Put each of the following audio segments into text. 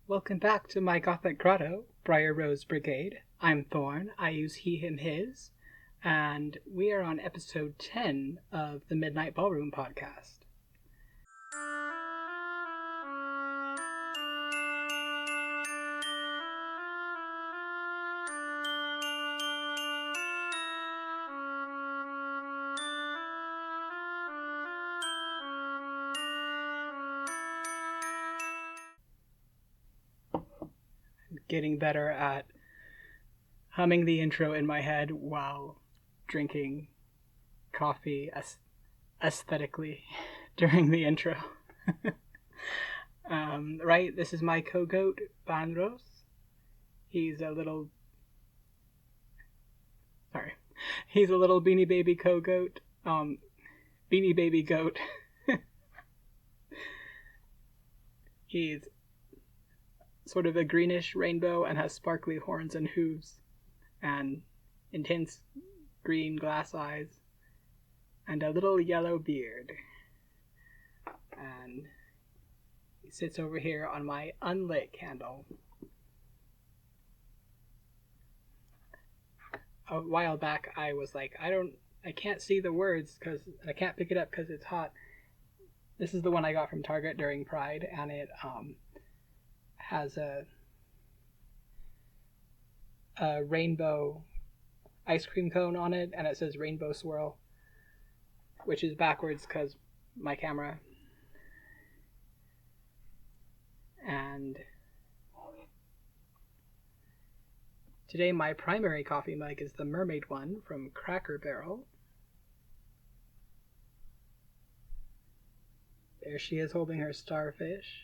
Welcome back to my Gothic Grotto, Briar Rose Brigade. I'm Thorn. I use he, him, his, and we are on episode 10 of the Midnight Ballroom podcast. Getting better at humming the intro in my head while drinking coffee aesthetically during the intro. Right, this is my co-goat, Banros. He's a little Beanie Baby co-goat, Beanie Baby goat. He's sort of a greenish rainbow and has sparkly horns and hooves and intense green glass eyes and a little yellow beard. And he sits over here on my unlit candle. A while back I was like, I can't see the words because I can't pick it up because it's hot. This is the one I got from Target during Pride, and it has a rainbow ice cream cone on it, and it says Rainbow Swirl, which is backwards because my camera. And today my primary coffee mug is the Mermaid one from Cracker Barrel. There she is holding her starfish.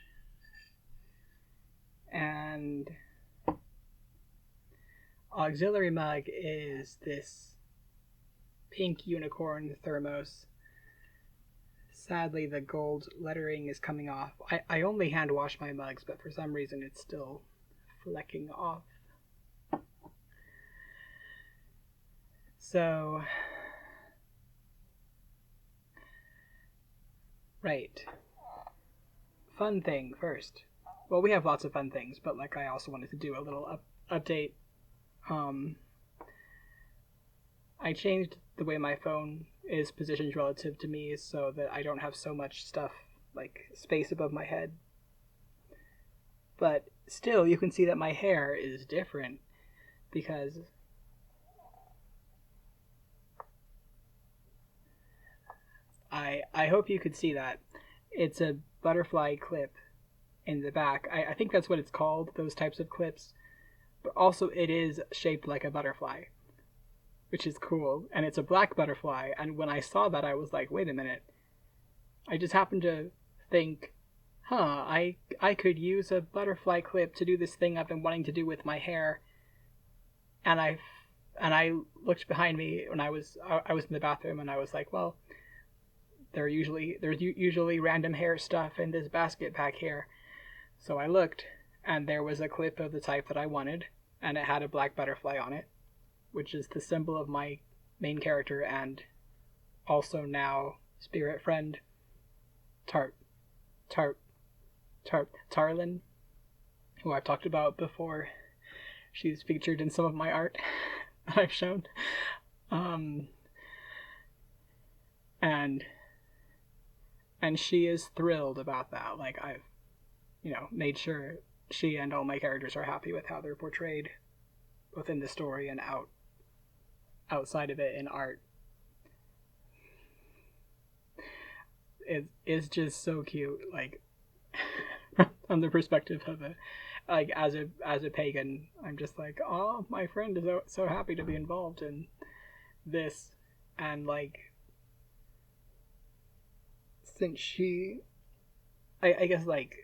And auxiliary mug is this pink unicorn thermos. Sadly, the gold lettering is coming off. I only hand wash my mugs, but for some reason it's still flecking off. So, right. Fun thing first. Well, we have lots of fun things, but like I also wanted to do a little update. I changed the way my phone is positioned relative to me so that I don't have so much stuff, like space above my head. But still, you can see that my hair is different because I hope you could see that. It's a butterfly clip in the back. I think that's what it's called, those types of clips. But also it is shaped like a butterfly, which is cool. And it's a black butterfly. And when I saw that, I was like, wait a minute. I just happened to think, I could use a butterfly clip to do this thing I've been wanting to do with my hair. And I looked behind me when I was in the bathroom, and I was like, well, there's usually random hair stuff in this basket back here. So I looked, and there was a clip of the type that I wanted, and it had a black butterfly on it, which is the symbol of my main character and also now spirit friend, Tarlin, who I've talked about before. She's featured in some of my art that I've shown. And she is thrilled about that. Like, I've made sure she and all my characters are happy with how they're portrayed, both in the story and outside of it in art. It is just so cute, like from the perspective of as a pagan, I'm just like, oh, my friend is so happy to be involved in this, and like, since she, I guess, like,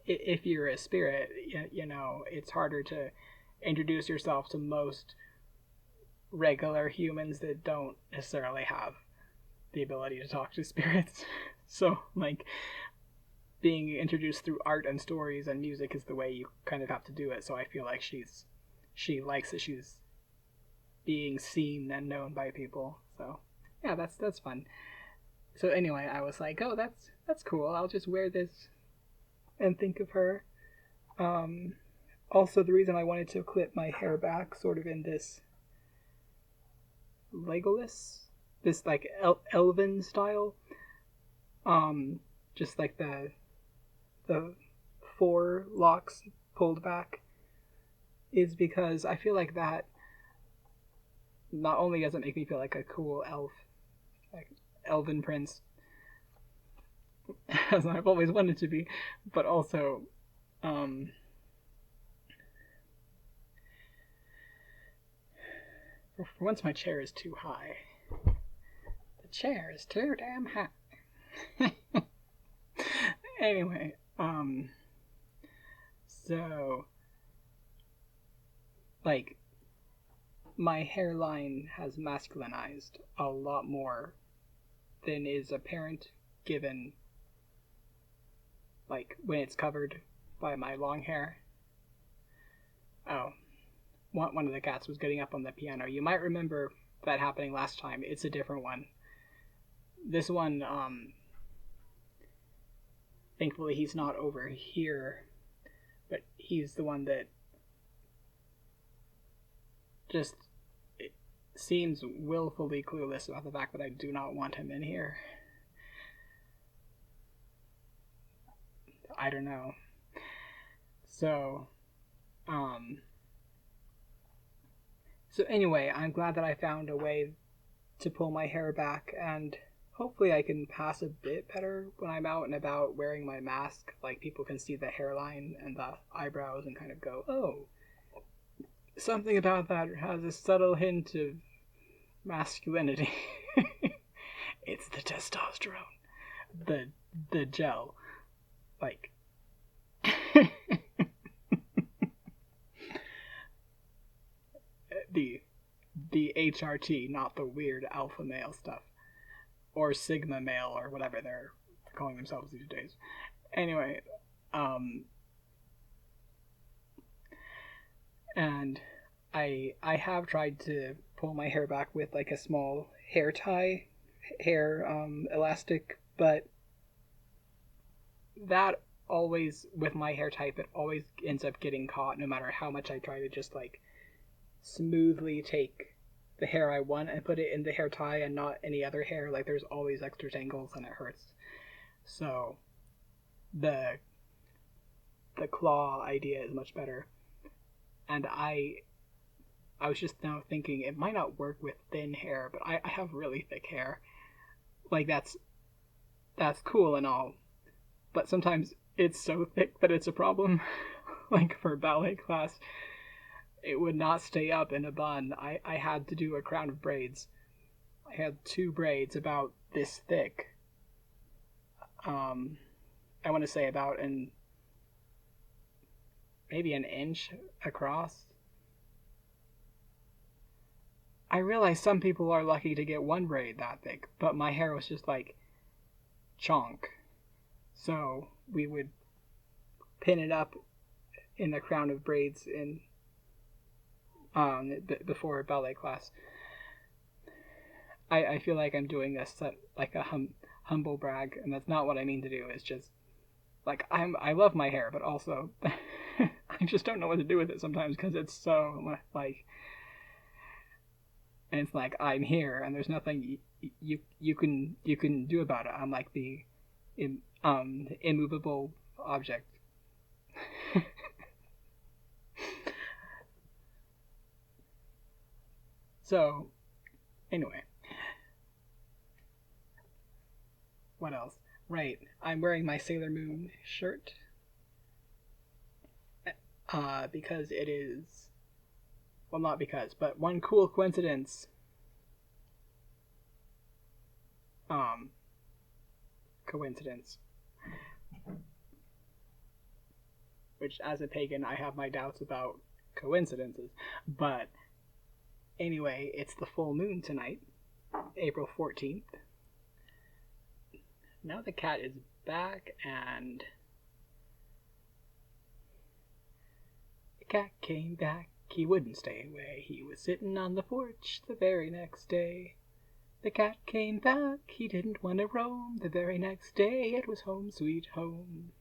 if you're a spirit, it's harder to introduce yourself to most regular humans that don't necessarily have the ability to talk to spirits. So, like, being introduced through art and stories and music is the way you kind of have to do it. So I feel like she likes that she's being seen and known by people. So yeah, that's fun. So anyway, I was like, oh, that's cool. I'll just wear this and think of her. Also, the reason I wanted to clip my hair back sort of in this Legolas, this like Elven style, just like the four locks pulled back, is because I feel like that not only does it make me feel like a cool elf, like elven prince, as I've always wanted to be, but also, for once my chair is too high. The chair is too damn high. Anyway, so, like, my hairline has masculinized a lot more than is apparent given, like, when it's covered by my long hair. Oh, one of the cats was getting up on the piano. You might remember that happening last time. It's a different one. This one, thankfully he's not over here, but he's the one that just seems willfully clueless about the fact that I do not want him in here. I don't know. So anyway, I'm glad that I found a way to pull my hair back, and hopefully I can pass a bit better when I'm out and about wearing my mask. Like, people can see the hairline and the eyebrows and kind of go, oh, something about that has a subtle hint of masculinity. It's the testosterone. The gel. Like, the HRT, not the weird alpha male stuff. Or sigma male, or whatever they're calling themselves these days. Anyway, and I have tried to pull my hair back with like a small hair tie, elastic, but that always, with my hair type, it always ends up getting caught no matter how much I try to just like smoothly take the hair I want and put it in the hair tie and not any other hair. Like, there's always extra tangles and it hurts. So the claw idea is much better. And I was just now thinking it might not work with thin hair, but I have really thick hair. Like, that's cool and all, but sometimes it's so thick that it's a problem. Like, for ballet class, it would not stay up in a bun. I had to do a crown of braids. I had 2 braids about this thick. I want to say about maybe an inch across. I realize some people are lucky to get 1 braid that thick, but my hair was just like chonk. So we would pin it up in the crown of braids in before ballet class. I feel like I'm doing this like a humble brag, and that's not what I mean to do. It's just like I love my hair, but also I just don't know what to do with it sometimes because it's so like, and it's like I'm here and there's nothing you can do about it. I'm like the immovable object. So, anyway. What else? Right, I'm wearing my Sailor Moon shirt. Because it is... Well, not because, but one cool coincidence. Coincidence. Which, as a pagan, I have my doubts about coincidences. But... Anyway, it's the full moon tonight, April 14th. Now the cat is back, and the cat came back. He wouldn't stay away. He was sitting on the porch the very next day. The cat came back. He didn't want to roam. The very next day it was home sweet home.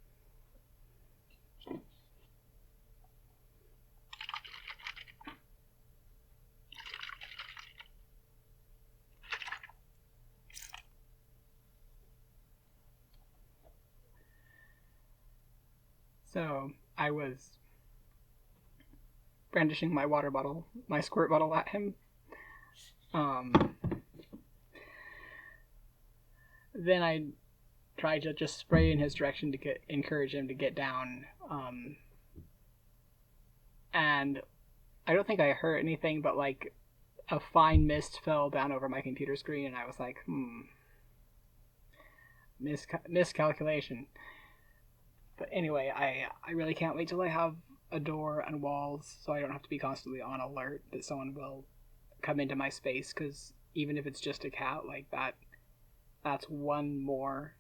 So I was brandishing my water bottle, my squirt bottle at him. Then I tried to just spray in his direction to encourage him to get down. And I don't think I hurt anything, but like a fine mist fell down over my computer screen, and I was like, miscalculation. But anyway, I really can't wait till I have a door and walls, so I don't have to be constantly on alert that someone will come into my space, because even if it's just a cat, like that's one more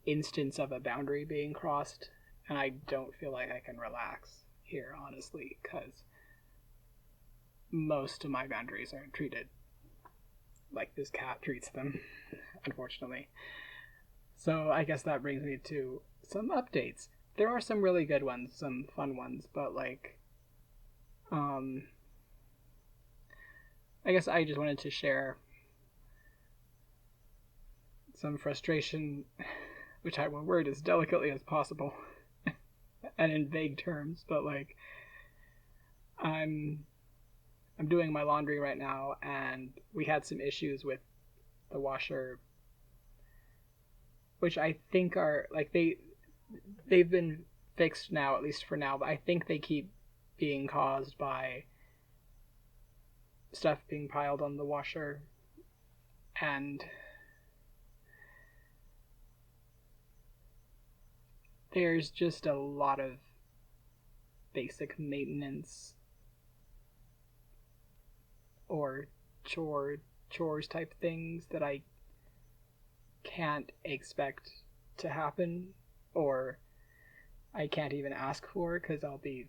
instance of a boundary being crossed, and I don't feel like I can relax here, honestly, because most of my boundaries are treated like this cat treats them, unfortunately. So I guess that brings me to some updates. There are some really good ones, some fun ones, but like, I guess I just wanted to share some frustration, which I will word as delicately as possible and in vague terms, but like, I'm doing my laundry right now, and we had some issues with the washer, which I think are like they've been fixed now, at least for now, but I think they keep being caused by stuff being piled on the washer, and there's just a lot of basic maintenance or chores type things that I can't expect to happen, or I can't even ask for, because I'll be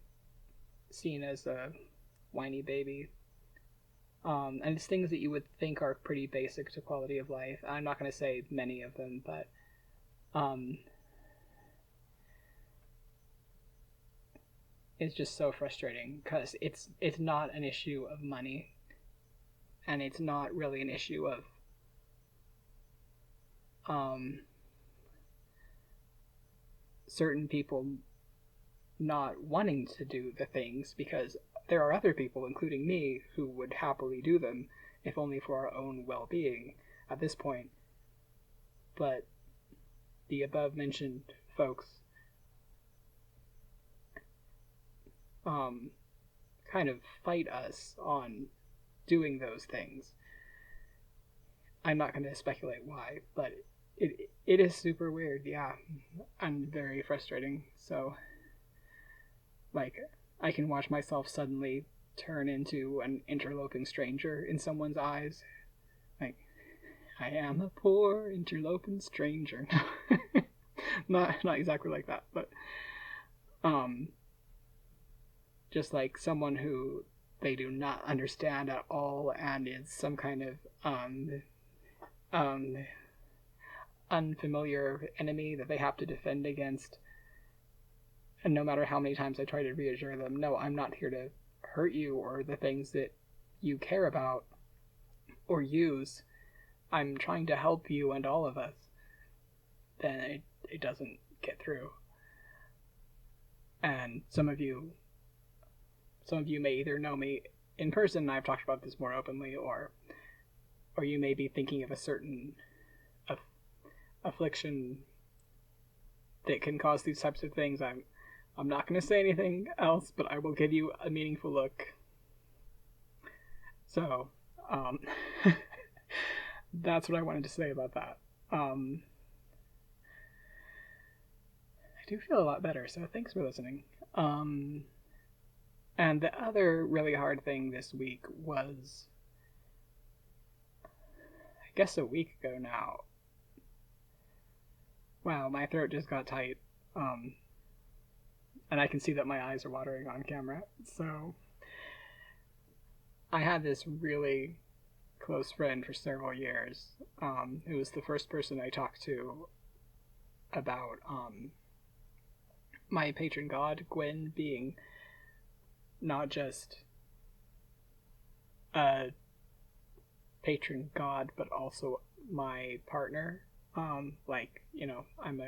seen as a whiny baby. And it's things that you would think are pretty basic to quality of life. I'm not going to say many of them, but it's just so frustrating, because it's not an issue of money, and it's not really an issue of certain people not wanting to do the things, because there are other people, including me, who would happily do them, if only for our own well-being at this point. But the above-mentioned folks kind of fight us on doing those things. I'm not going to speculate why, but it is super weird, yeah, and very frustrating. So, like, I can watch myself suddenly turn into an interloping stranger in someone's eyes. Like, I am a poor interloping stranger. not exactly like that, but just like someone who they do not understand at all, and is some kind of unfamiliar enemy that they have to defend against. And no matter how many times I try to reassure them, no, I'm not here to hurt you or the things that you care about or use. I'm trying to help you and all of us. Then it doesn't get through. And some of you may either know me in person, and I've talked about this more openly, or you may be thinking of a certain affliction that can cause these types of things. I'm not going to say anything else, but I will give you a meaningful look. So, that's what I wanted to say about that. I do feel a lot better, so thanks for listening. And the other really hard thing this week was, I guess a week ago now. Wow, my throat just got tight. And I can see that my eyes are watering on camera. So, I had this really close friend for several years, who was the first person I talked to about my patron god, Gwyn, being not just a patron god, but also my partner. Like, you know, I'm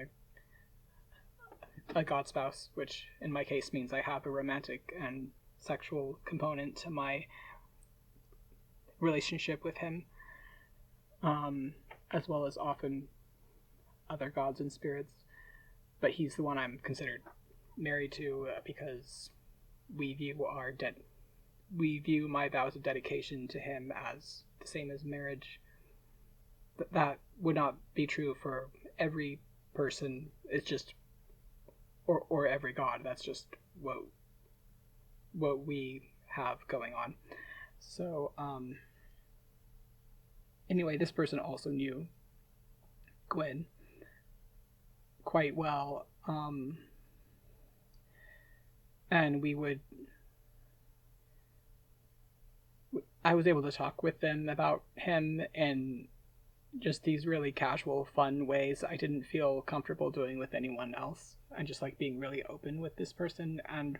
a god spouse, which in my case means I have a romantic and sexual component to my relationship with him, as well as often other gods and spirits. But he's the one I'm considered married to because we view my vows of dedication to him as the same as marriage. But that would not be true for every person. It's just or every god. That's just what we have going on. So anyway, this person also knew Gwyn quite well, and I was able to talk with them about him in just these really casual, fun ways I didn't feel comfortable doing with anyone else, and just like being really open with this person. And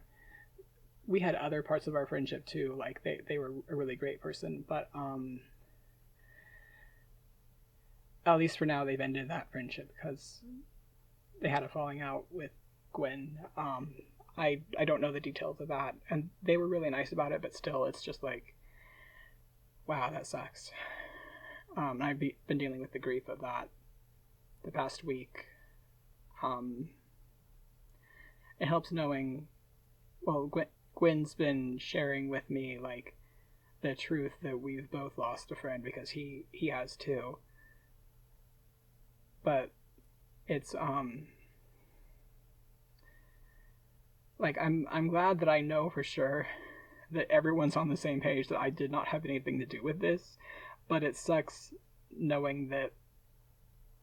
we had other parts of our friendship too, like they were a really great person, but at least for now they've ended that friendship because they had a falling out with Gwyn. I don't know the details of that, and they were really nice about it, but still, it's just like, wow, that sucks. I've been dealing with the grief of that the past week. It helps knowing, well, Gwyn's been sharing with me, like, the truth that we've both lost a friend, because he has too. But it's, like, I'm glad that I know for sure that everyone's on the same page, that I did not have anything to do with this, but it sucks knowing that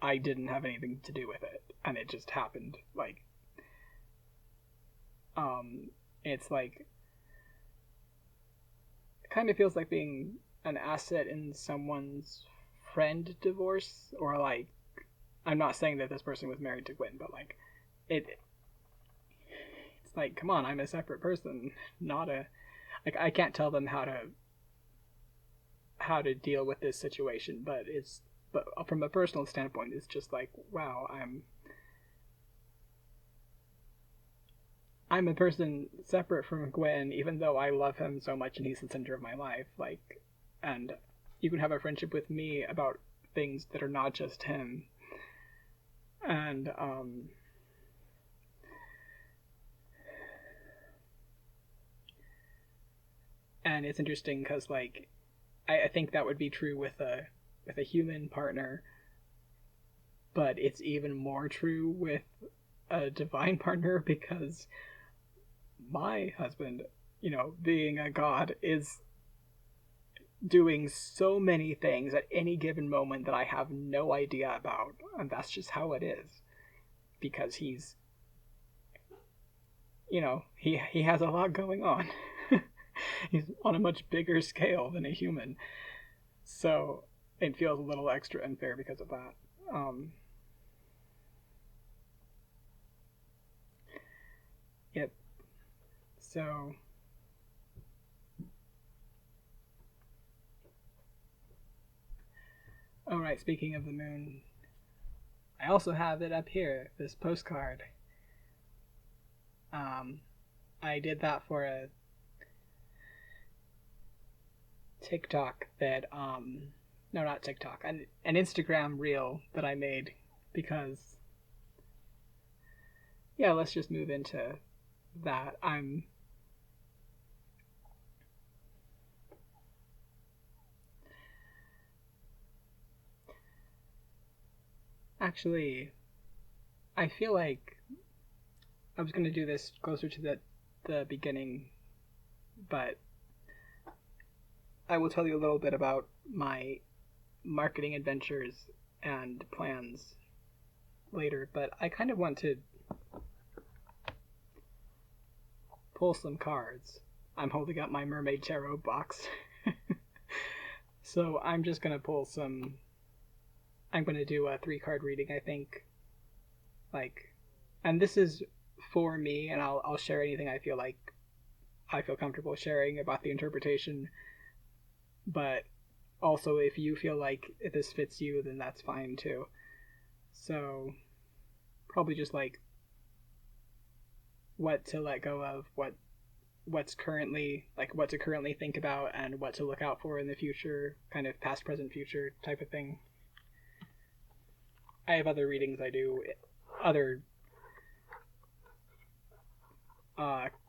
I didn't have anything to do with it, and it just happened. Like, it's like, it kind of feels like being an asset in someone's friend divorce, or like, I'm not saying that this person was married to Gwyn, but like, it's like, come on, I'm a separate person, not a, like, I can't tell them how to deal with this situation, but from a personal standpoint, it's just like, wow, I'm a person separate from Gwyn, even though I love him so much and he's the center of my life. Like, and you can have a friendship with me about things that are not just him. And it's interesting because, like, I think that would be true with a human partner, but it's even more true with a divine partner, because my husband, being a god, is doing so many things at any given moment that I have no idea about, and that's just how it is, because he's, he has a lot going on. He's on a much bigger scale than a human, so it feels a little extra unfair because of that. Yep. So, alright, speaking of the moon, I also have it up here, this postcard. I did that for a TikTok that, no, not TikTok, an Instagram reel that I made, because, yeah, let's just move into that. Actually, I feel like I was going to do this closer to the beginning, but I will tell you a little bit about my marketing adventures and plans later, but I kind of want to pull some cards. I'm holding up my Mermaid tarot box. So I'm just going to pull some. I'm going to do a 3-card reading, I think. Like, and this is for me, and I'll share anything I feel comfortable sharing about the interpretation. But also, if you feel like if this fits you, then that's fine too. So, probably just like what to let go of, what to currently think about, and what to look out for in the future, kind of past, present, future type of thing. I have other readings I do, other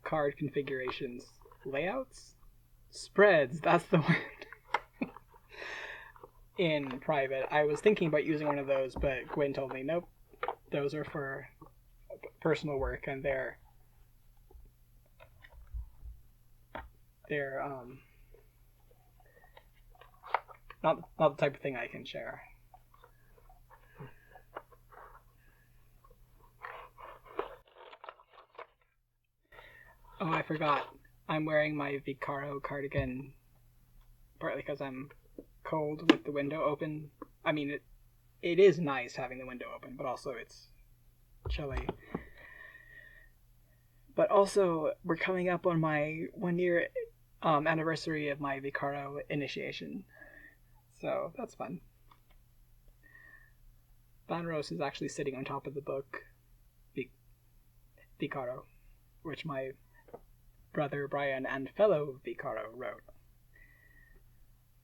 card configurations, layouts, spreads, that's the word. In private. I was thinking about using one of those, but Gwyn told me, nope, those are for personal work, and they're not the type of thing I can share. Oh, I forgot. I'm wearing my Vicaro cardigan, partly because I'm cold with the window open. I mean, it is nice having the window open, but also it's chilly. But also, we're coming up on my 1-year anniversary of my Vicaro initiation. So, that's fun. Banros is actually sitting on top of the book, Vicaro, which my brother Brian and fellow Vicaro wrote.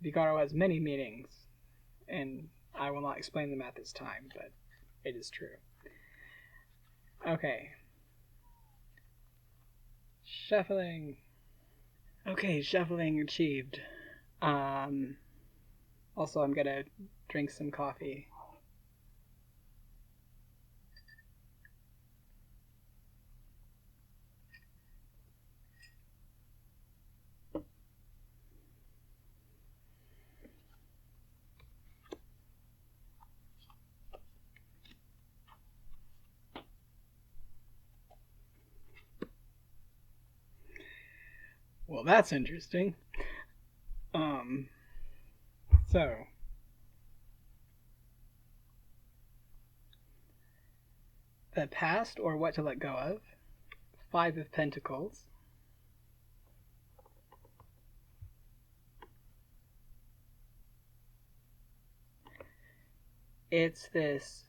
Vicaro has many meanings, and I will not explain them at this time, but it is true. Okay. Shuffling. Okay, shuffling achieved. Also, I'm gonna drink some coffee. Well, that's interesting. So the past, or what to let go of. 5 of Pentacles. It's this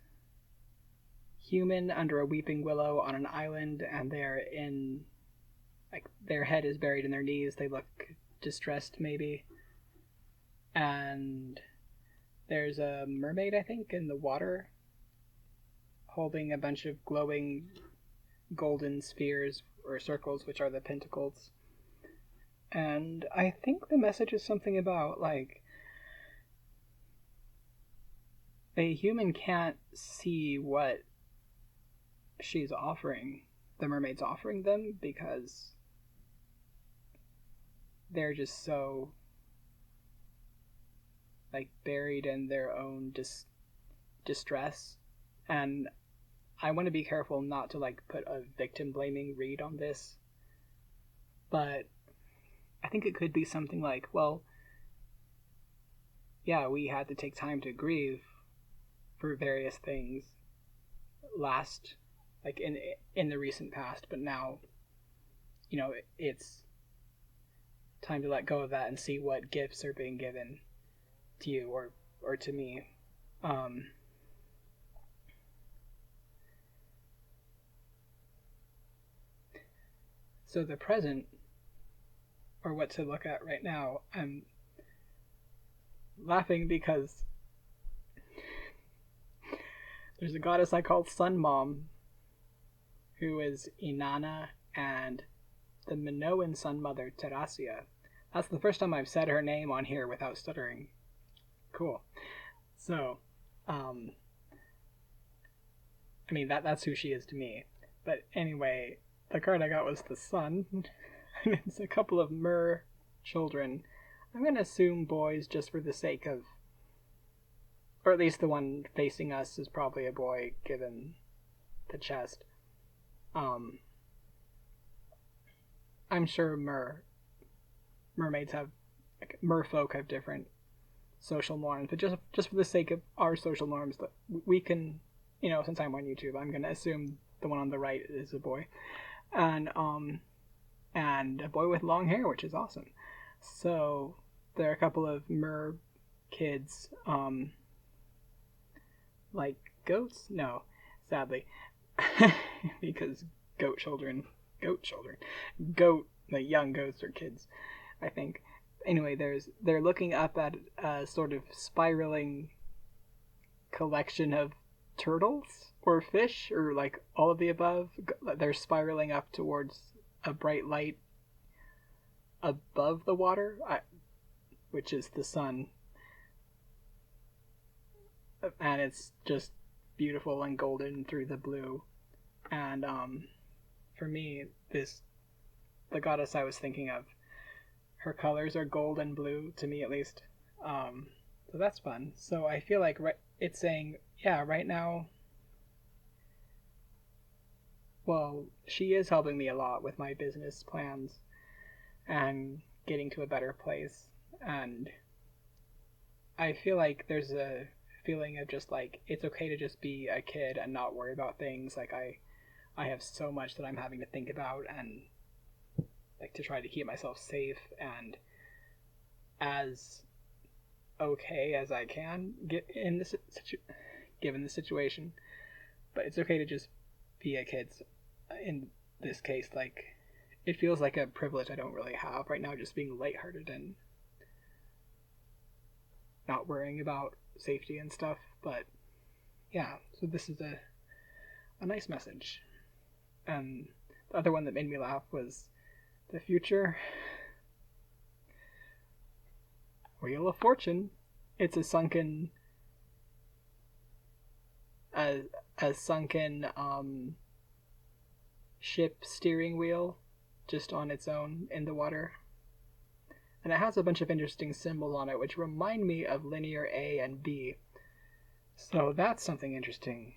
human under a weeping willow on an island, and they're in, like, their head is buried in their knees. They look distressed, maybe. And there's a mermaid, I think, in the water, holding a bunch of glowing golden spheres or circles, which are the pentacles. And I think the message is something about, like, a human can't see what she's offering, the mermaid's offering them, because they're just so, like, buried in their own distress. And I want to be careful not to, like, put a victim blaming read on this, but I think it could be something like, well, yeah, we had to take time to grieve for various things last, like, in the recent past, but now, you know, it's time to let go of that and see what gifts are being given to you or to me. So the present, or what to look at right now, I'm laughing because there's a goddess I call Sun Mom, who is Inanna, and the Minoan Sun Mother, Terasia. That's the first time I've said her name on here without stuttering. Cool. So, I mean, that's who she is to me. But anyway, the card I got was the Sun, and it's a couple of Mer children. I'm going to assume boys just for the sake of, or at least the one facing us is probably a boy given the chest. I'm sure mermaids have, like, merfolk have different social norms, but just for the sake of our social norms, that we can, you know, since I'm on YouTube, I'm going to assume the one on the right is a boy, and a boy with long hair, which is awesome. So there are a couple of mer kids, like goats? No, sadly, because goat children Goat children. Goat, like young goats or kids, I think. Anyway, they're looking up at a sort of spiraling collection of turtles or fish or like all of the above. They're spiraling up towards a bright light above the water, which is the sun. And it's just beautiful and golden through the blue. And for me, the goddess I was thinking of, her colors are gold and blue, to me at least. So that's fun. So I feel like it's saying, yeah, right now, well, she is helping me a lot with my business plans and getting to a better place. And I feel like there's a feeling of just like, it's okay to just be a kid and not worry about things. Like I have so much that I'm having to think about and like to try to keep myself safe and as okay as I can get in this given the situation. But it's okay to just be a kid. In this case, like it feels like a privilege I don't really have right now, just being lighthearted and not worrying about safety and stuff. But yeah, so this is a nice message. And the other one that made me laugh was the future Wheel of Fortune. It's a sunken ship steering wheel just on its own in the water. And it has a bunch of interesting symbols on it which remind me of linear A and B. So that's something interesting.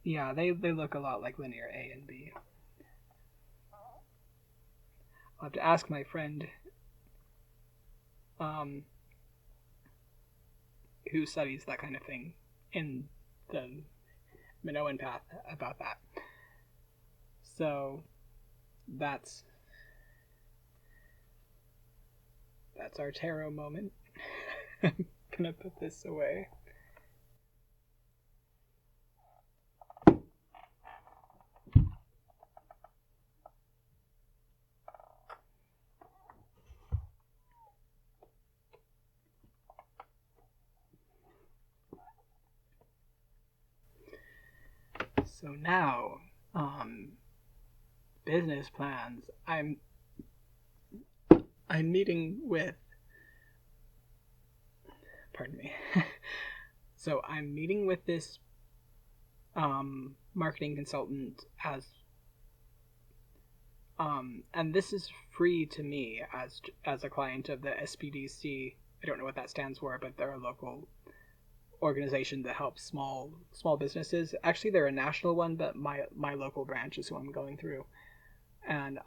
Yeah, they look a lot like linear A and B. I'll have to ask my friend who studies that kind of thing in the Minoan path about that. So that's our tarot moment. I'm gonna put this away. So now, business plans. I'm meeting with. Pardon me. So I'm meeting with this marketing consultant and this is free to me as a client of the SPDC. I don't know what that stands for, but they're a local organization that helps small businesses. Actually, they're a national one, but my local branch is who I'm going through, and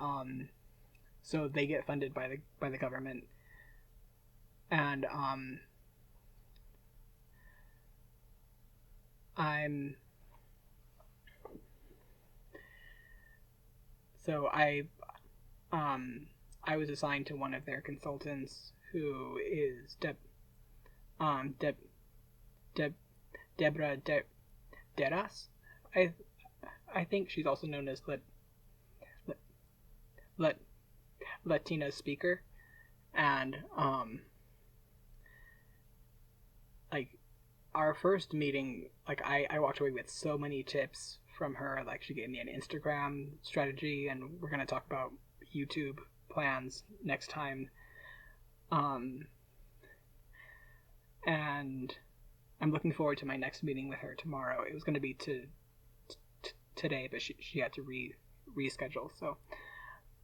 so they get funded by the government, and I was assigned to one of their consultants who is Deborah Deras. I think she's also known as Latina speaker, and like our first meeting, like I walked away with so many tips from her. Like she gave me an Instagram strategy, and we're gonna talk about YouTube plans next time. And I'm looking forward to my next meeting with her tomorrow. It was going to be today, but she had to reschedule. So,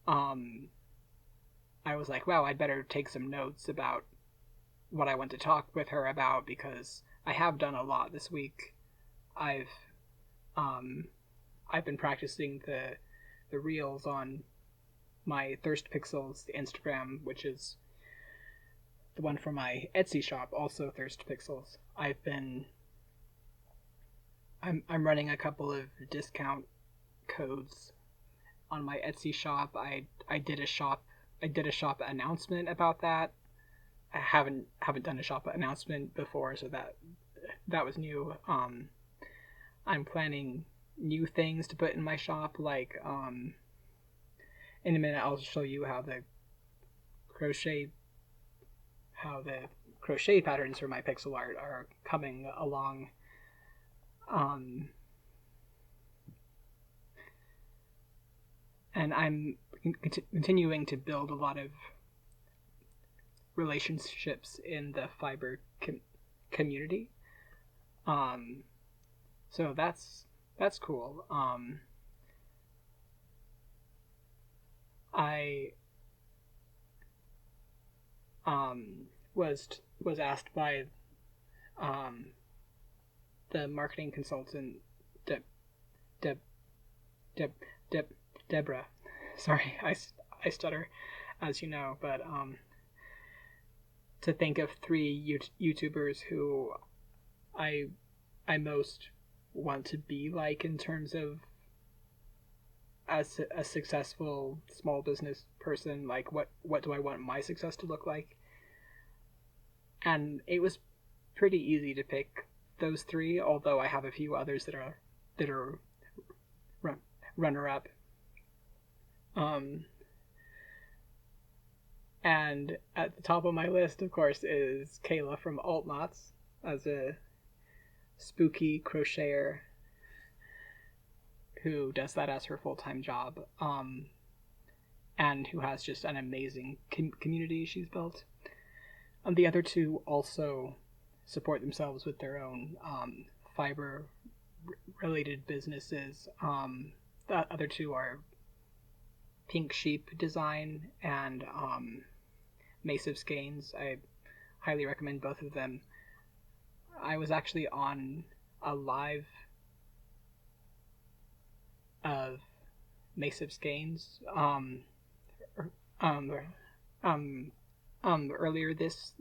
I was like, wow, I'd better take some notes about what I want to talk with her about, because I have done a lot this week. I've been practicing the reels on my Thirst Pixels Instagram, which is the one for my Etsy shop, also Thirst Pixels. I'm running a couple of discount codes on my Etsy shop. I did a shop announcement about that. I haven't done a shop announcement before, so that was new. I'm planning new things to put in my shop. Like in a minute I'll show you how the crochet patterns for my pixel art are coming along. And I'm continuing to build a lot of relationships in the fiber community. So that's cool. I was asked by the marketing consultant Deborah. Sorry, I stutter, as you know, but to think of 3 YouTubers who I most want to be like in terms of as a successful small business person. Like, what do I want my success to look like? And it was pretty easy to pick those 3, although I have a few others that are runner up. And at the top of my list, of course, is Kayla from Altnots, as a spooky crocheter who does that as her full-time job, and who has just an amazing community she's built. And the other 2 also support themselves with their own fiber-related businesses. The other 2 are Pink Sheep Design and Mace of Skeins. I highly recommend both of them. I was actually on a live of Mace of Skeins earlier this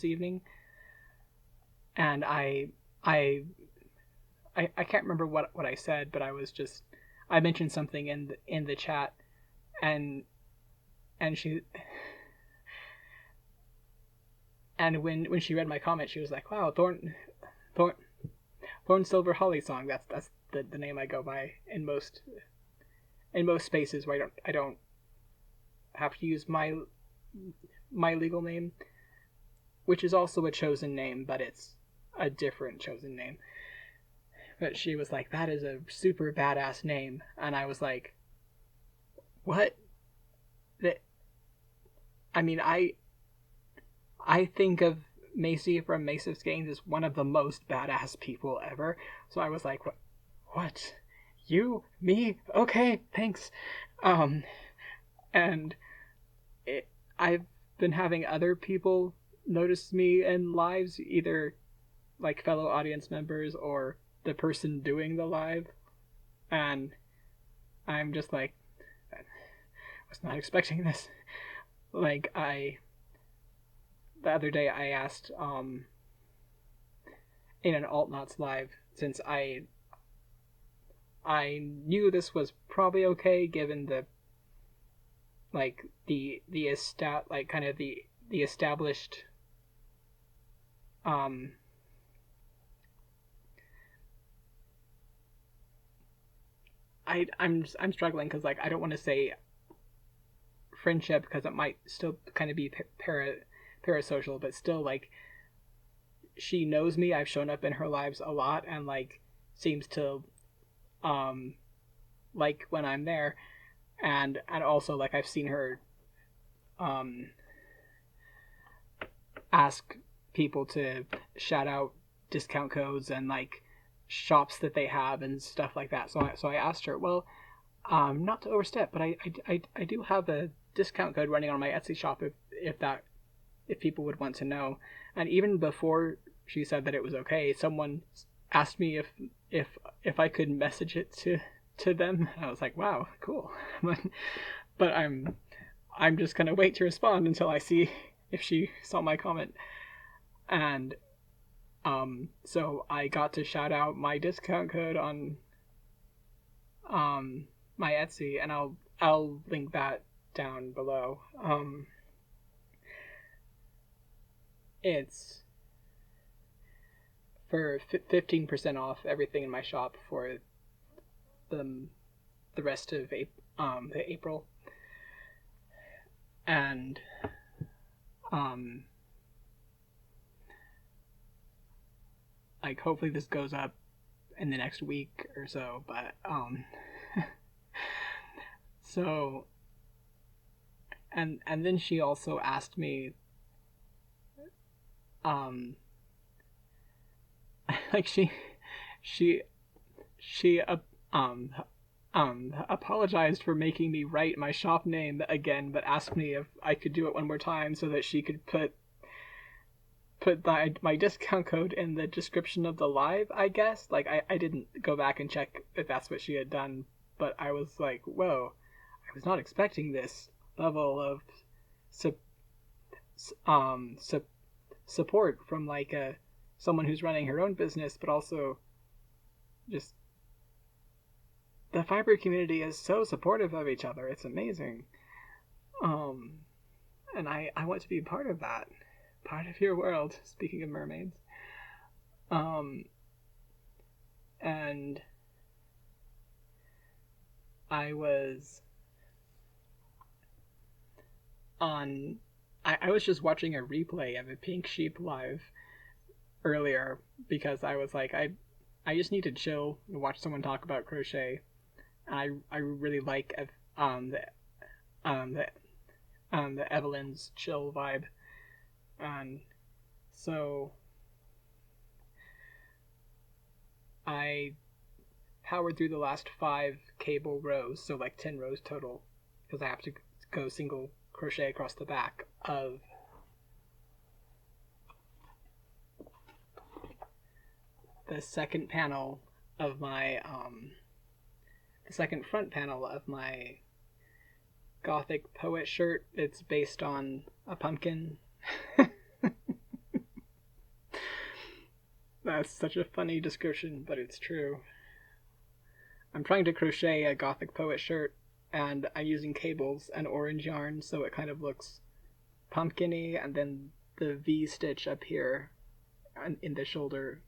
evening, and I can't remember what I said, but I mentioned something in the chat, and she, and when she read my comment, she was like, "Wow, Thorn Silver Holly Song." That's the name I go by in most spaces where I don't have to use my legal name, which is also a chosen name, but it's a different chosen name. But she was like, "That is a super badass name," and I was like, "What?" I mean, I think of Macy from Mace of Skeins as one of the most badass people ever. So I was like, "What? You? Me? Okay, thanks." And I've been having other people notice me in lives, either like fellow audience members or the person doing the live, and I'm just like, I was not expecting this. Like, the other day I asked in an Altnots live, since I knew this was probably okay given the established I'm struggling because, like, I don't want to say friendship because it might still kind of be parasocial, but still, like, she knows me. I've shown up in her lives a lot, and like seems to like when I'm there, and also, like, I've seen her ask people to shout out discount codes and like shops that they have and stuff like that. So I asked her, well, not to overstep, but I do have a discount code running on my Etsy shop if people would want to know. And even before she said that it was okay, someone asked me if I could message it to them. And I was like, wow, cool. But I'm just gonna wait to respond until I see if she saw my comment. And so I got to shout out my discount code on my Etsy, and I'll link that down below. It's for 15% off everything in my shop for the rest of April, and like hopefully this goes up in the next week or so, but so and then she also asked me like she apologized for making me write my shop name again, but asked me if I could do it one more time so that she could put my discount code in the description of the live, I guess. Like, I didn't go back and check if that's what she had done, but I was like, whoa, I was not expecting this level of support from like someone who's running her own business, but also just the fiber community is so supportive of each other. It's amazing. And I want to be part of that. Part of your world, speaking of mermaids. And I was I was just watching a replay of a Pink Sheep live earlier because I was like, I just need to chill and watch someone talk about crochet. And I really like the Evelyn's chill vibe. And so I powered through the last 5 cable rows, so like 10 rows total, because I have to go single crochet across the back of the second panel of my the second front panel of my Gothic poet shirt. It's based on a pumpkin. That's such a funny description, but it's true. I'm trying to crochet a Gothic poet shirt, and I'm using cables and orange yarn, so it kind of looks pumpkin-y, and then the V-stitch up here in the shoulder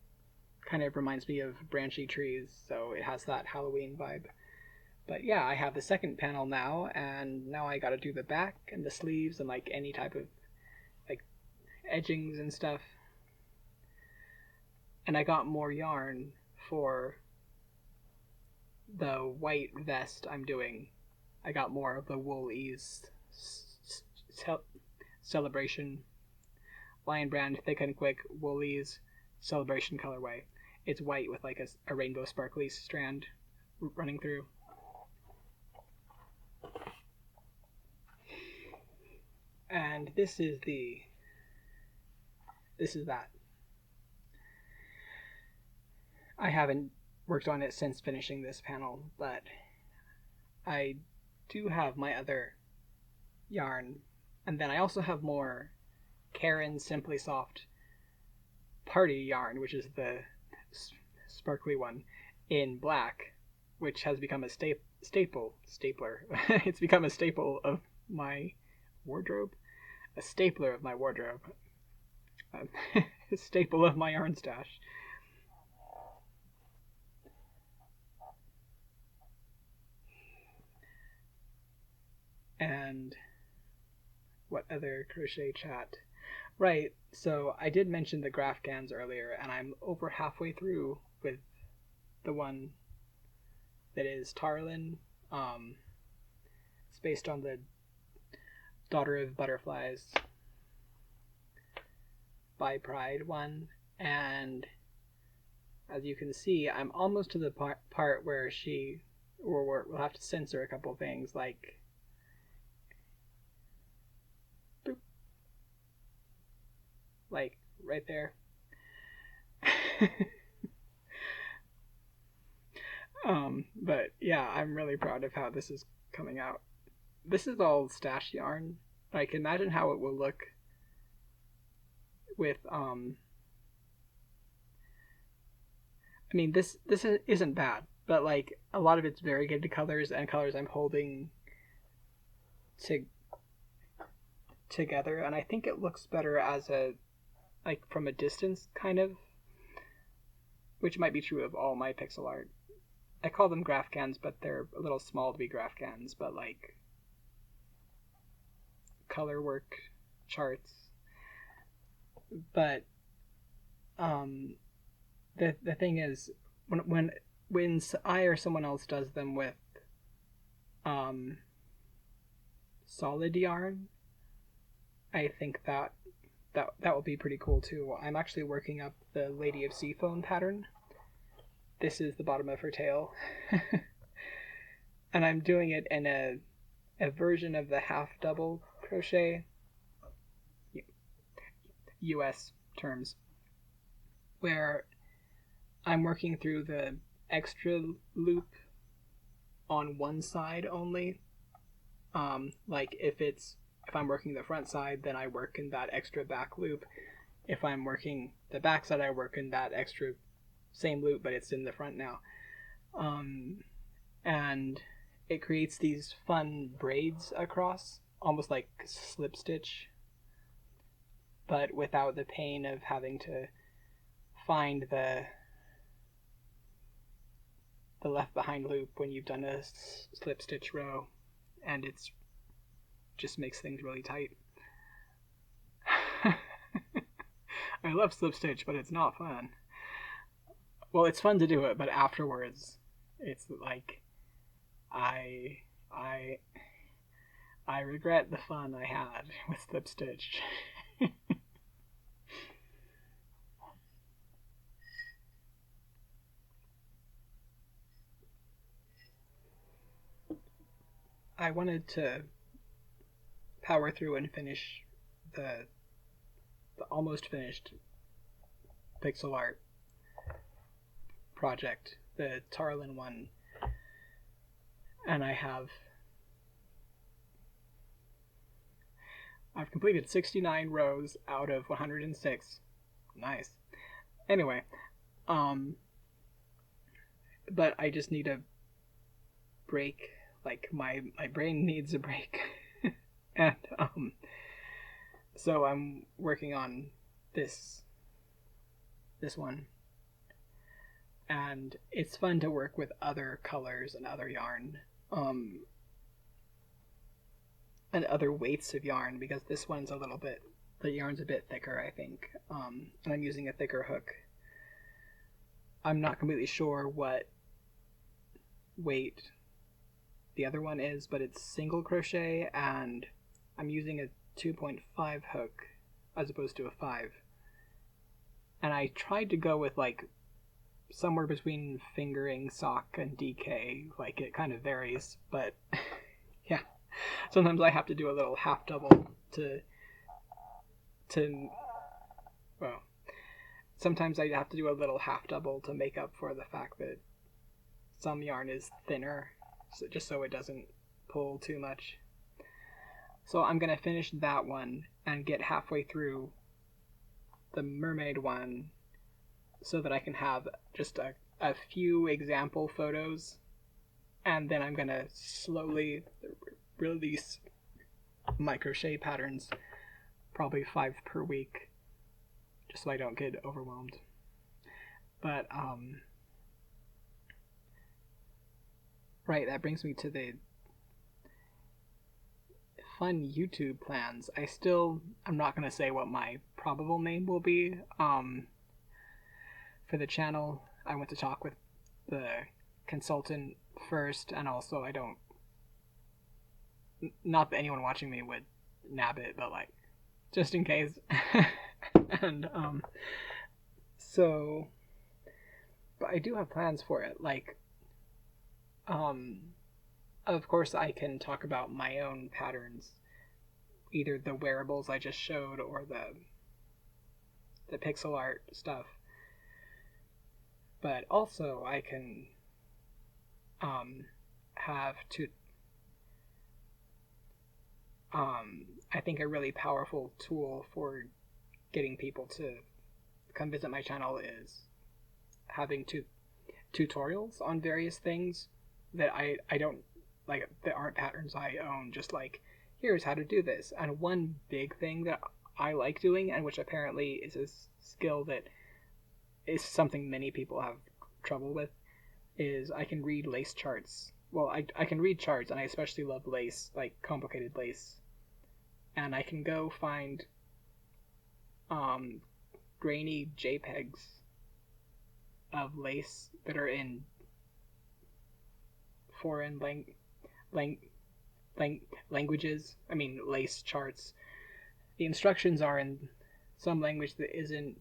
kind of reminds me of branchy trees, so it has that Halloween vibe. But yeah, I have the second panel now, and now I gotta do the back and the sleeves and like any type of like edgings and stuff. And I got more yarn for the white vest I'm doing. I got more of the Wool Ease Celebration Lion Brand Thick and Quick Wool Ease Celebration colorway. It's white with like a rainbow sparkly strand running through. And this is that. I haven't worked on it since finishing this panel, but I do have my other yarn, and then I also have more Karen Simply Soft Party yarn, which is the sparkly one in black, which has become a stapler. It's become a staple of my wardrobe. A stapler of my wardrobe. A staple of my yarn stash. And what other crochet chat? Right, so I did mention the graph cans earlier, and I'm over halfway through with the one that is Tarlin. It's based on the Daughter of Butterflies by Pride one, and as you can see, I'm almost to the part where we'll have to censor a couple things, like boop, like right there. But yeah, I'm really proud of how this is coming out. This is all stash yarn. Like, imagine how it will look with I mean, this isn't bad, but like a lot of it's variegated colors and colors I'm holding together, and I think it looks better as a like from a distance kind of, which might be true of all my pixel art, I call them graph cans, but they're a little small to be graph cans, but like color work charts. But the thing is, when I or someone else does them with solid yarn, I think that will be pretty cool too. I'm actually working up the Lady of Seafoam pattern. This is the bottom of her tail. And I'm doing it in a version of the half double crochet, US terms, where I'm working through the extra loop on one side only. Like if I'm working the front side, then I work in that extra back loop. If I'm working the back side, I work in that extra same loop, but it's in the front now. And it creates these fun braids across, almost like slip stitch, but without the pain of having to find the left behind loop when you've done a slip stitch row, and it's just makes things really tight. I love slip stitch, but it's not fun. Well, it's fun to do it, but afterwards it's like I regret the fun I had with slip stitch. I wanted to power through and finish the almost finished pixel art project, the Tarlin one, and I've completed 69 rows out of 106. Nice. Anyway, but I just need a break. Like my brain needs a break. And so I'm working on this one, and it's fun to work with other colors and other yarn, and other weights of yarn, because this one's the yarn's a bit thicker, I think, and I'm using a thicker hook. I'm not completely sure what weight the other one is, but it's single crochet, and I'm using a 2.5 hook as opposed to a 5. And I tried to go with like somewhere between fingering, sock, and DK. Like it kind of varies, but yeah. Sometimes I have to do a little half double to well, sometimes I have to do a little half double to make up for the fact that some yarn is thinner, just so it doesn't pull too much. So I'm going to finish that one and get halfway through the Mermaid one so that I can have just a few example photos, and then I'm going to slowly release my crochet patterns, probably 5 per week, just so I don't get overwhelmed. But right, that brings me to the fun YouTube plans. I'm not going to say what my probable name will be. For the channel, I went to talk with the consultant first, and also not that anyone watching me would nab it, but like, just in case. And, so, but I do have plans for it, like, of course I can talk about my own patterns, either the wearables I just showed or the pixel art stuff, but also I can have I think a really powerful tool for getting people to come visit my channel is having tutorials on various things that I don't like, that aren't patterns I own, just like, here's how to do this. And one big thing that I like doing, and which apparently is a skill that is something many people have trouble with, is I can read lace charts. Well, I can read charts, and I especially love lace, like complicated lace. And I can go find grainy JPEGs of lace that are in foreign languages. I mean, lace charts. The instructions are in some language that isn't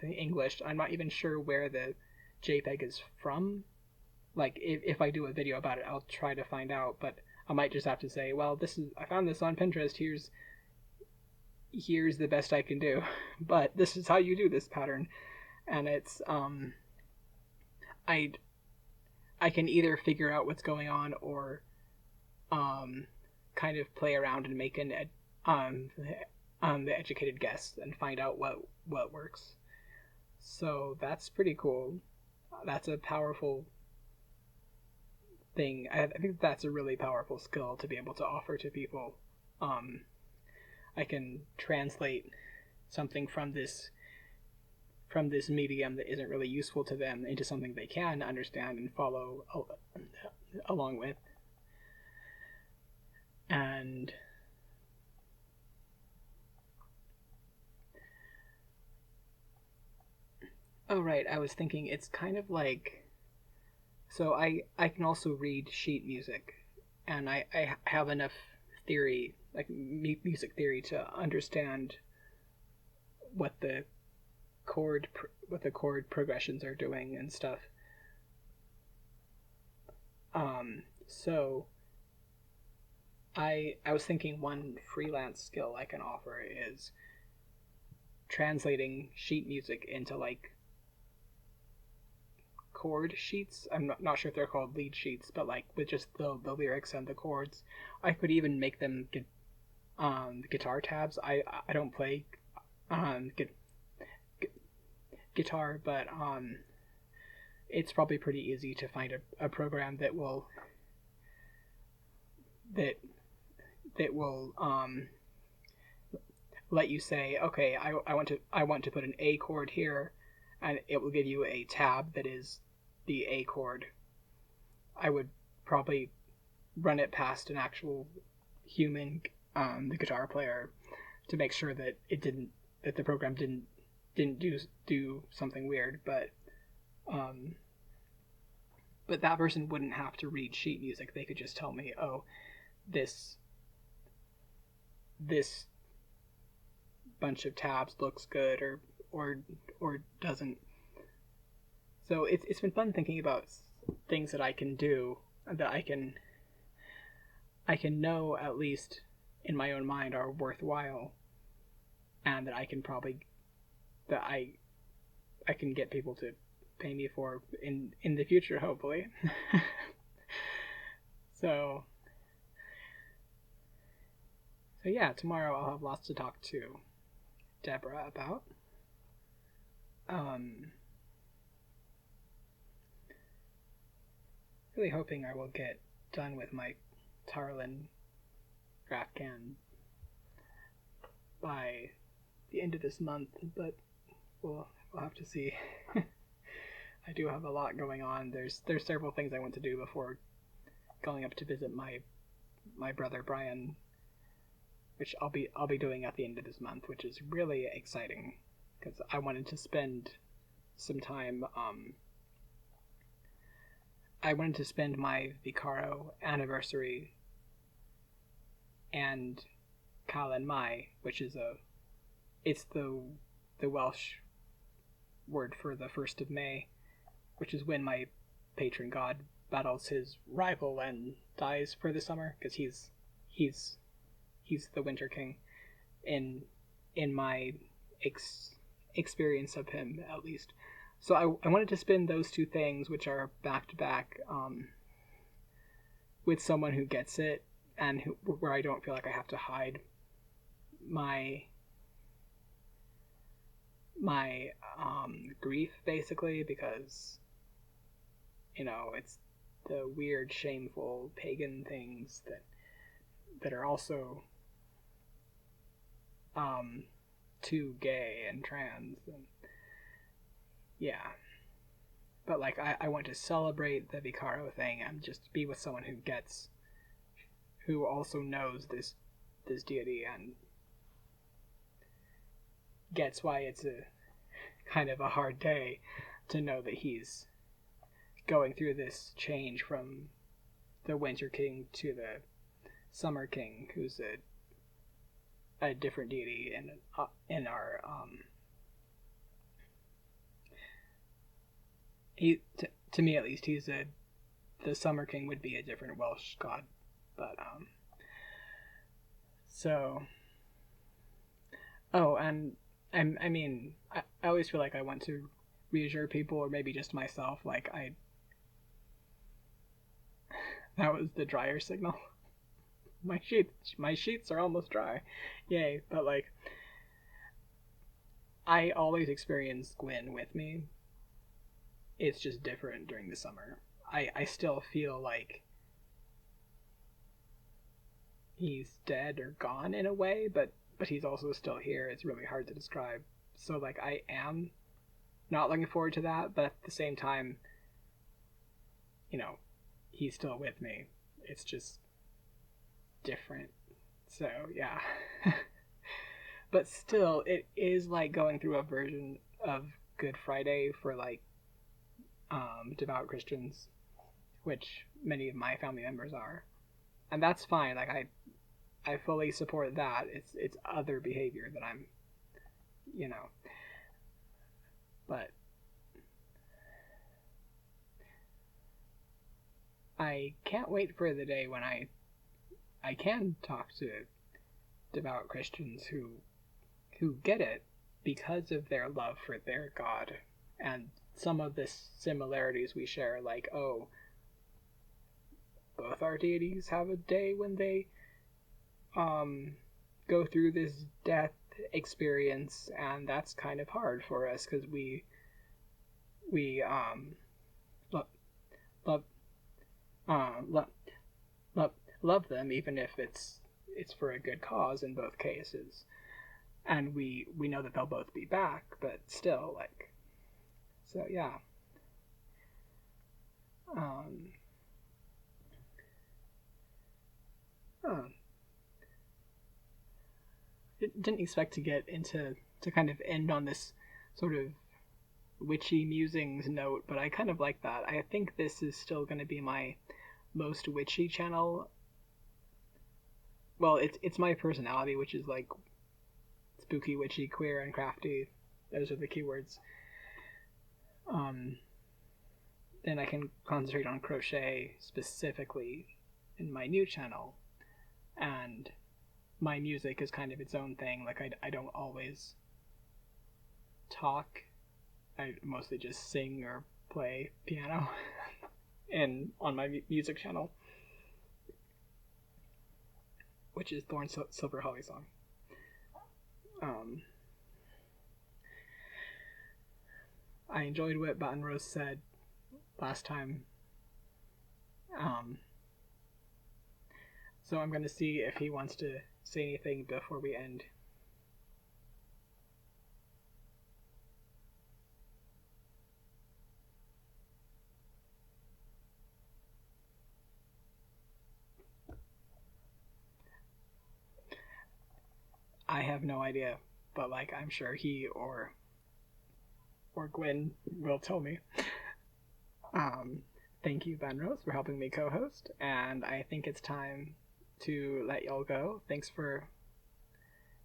English. I'm not even sure where the JPEG is from. Like, if I do a video about it, I'll try to find out, but I might just have to say, well, I found this on Pinterest. Here's the best I can do, but this is how you do this pattern. And it's I can either figure out what's going on or kind of play around and make the educated guess and find out what works. So that's pretty cool. That's a powerful thing. I think that's a really powerful skill to be able to offer to people. I can translate something from this medium that isn't really useful to them into something they can understand and follow along with. And oh right, I was thinking it's kind of like, so I can also read sheet music, and I have enough theory, like music theory, to understand what the chord progressions are doing and stuff. So I was thinking one freelance skill I can offer is translating sheet music into like chord sheets. I'm not sure if they're called lead sheets, but like with just the lyrics and the chords. I could even make them guitar tabs. I don't play guitar, but it's probably pretty easy to find a program that will let you say, okay, I want to put an A chord here, and it will give you a tab that is the A chord. I would probably run it past an actual human, the guitar player, to make sure that the program didn't do something weird, but that person wouldn't have to read sheet music. They could just tell me, oh, this bunch of tabs looks good or doesn't. So it's been fun thinking about things that I can do, that I can know, at least in my own mind, are worthwhile, and that I can get people to pay me for in the future, hopefully. So yeah, tomorrow I'll have lots to talk to Deborah about. Really hoping I will get done with my Tarlin Grafcan by the end of this month, but we'll have to see. I do have a lot going on. There's several things I want to do before going up to visit my brother Brian, which I'll be doing at the end of this month, which is really exciting because I wanted to spend some time. I wanted to spend my Vicaro anniversary and Calan Mai, which is it's the Welsh word for the 1st of May, which is when my patron god battles his rival and dies for the summer, because he's the Winter King in my experience of him, at least. So I wanted to spend those two things, which are back to back, with someone who gets it, and where I don't feel like I have to hide my grief, basically, because it's the weird, shameful pagan things that are also too gay and trans, and yeah. but like I want to celebrate the Vicaro thing and just be with someone who also knows this deity and gets why it's a kind of a hard day to know that he's going through this change from the Winter King to the Summer King, who's a different deity in our to me at least the Summer King would be a different Welsh god, but so and I mean I always feel like I want to reassure people, or maybe just myself, like that was the dryer signal. My sheets are almost dry, yay! But like I always experience Gwyn with me. It's just different during the summer. I still feel like he's dead or gone in a way, but he's also still here. It's really hard to describe. So like I am not looking forward to that, but at the same time, you know, he's still with me. It's just different. So yeah. But still, it is like going through a version of Good Friday for like devout Christians, which many of my family members are, and that's fine. Like I fully support that. It's other behavior that I'm, you know, but I can't wait for the day when I can talk to devout Christians who get it because of their love for their God and some of the similarities we share, like, oh, both our deities have a day when they go through this death experience, and that's kind of hard for us because we love love them, even if it's for a good cause in both cases, and we know that they'll both be back, but still, like, so yeah. Didn't expect to get into to kind of end on this sort of witchy musings note, but I kind of like that. I think this is still going to be my most witchy channel. Well, it's my personality, which is like spooky, witchy, queer, and crafty. Those are the keywords. Then I can concentrate on crochet specifically in my new channel, and my music is kind of its own thing. Like I don't always talk. I mostly just sing or play piano and on my music channel, which is Thorn Silver Holly Song. I enjoyed what Baton Rose said last time. So I'm going to see if he wants to say anything before we end. I have no idea, but like I'm sure he or Gwyn will tell me. Thank you, Ben Rose, for helping me co-host, and I think it's time to let y'all go. Thanks for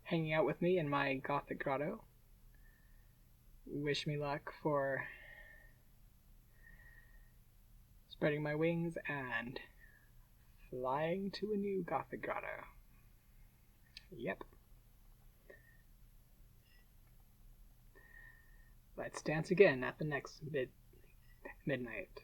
hanging out with me in my Gothic grotto. Wish me luck for spreading my wings and flying to a new Gothic grotto. Yep. Let's dance again at the next midnight.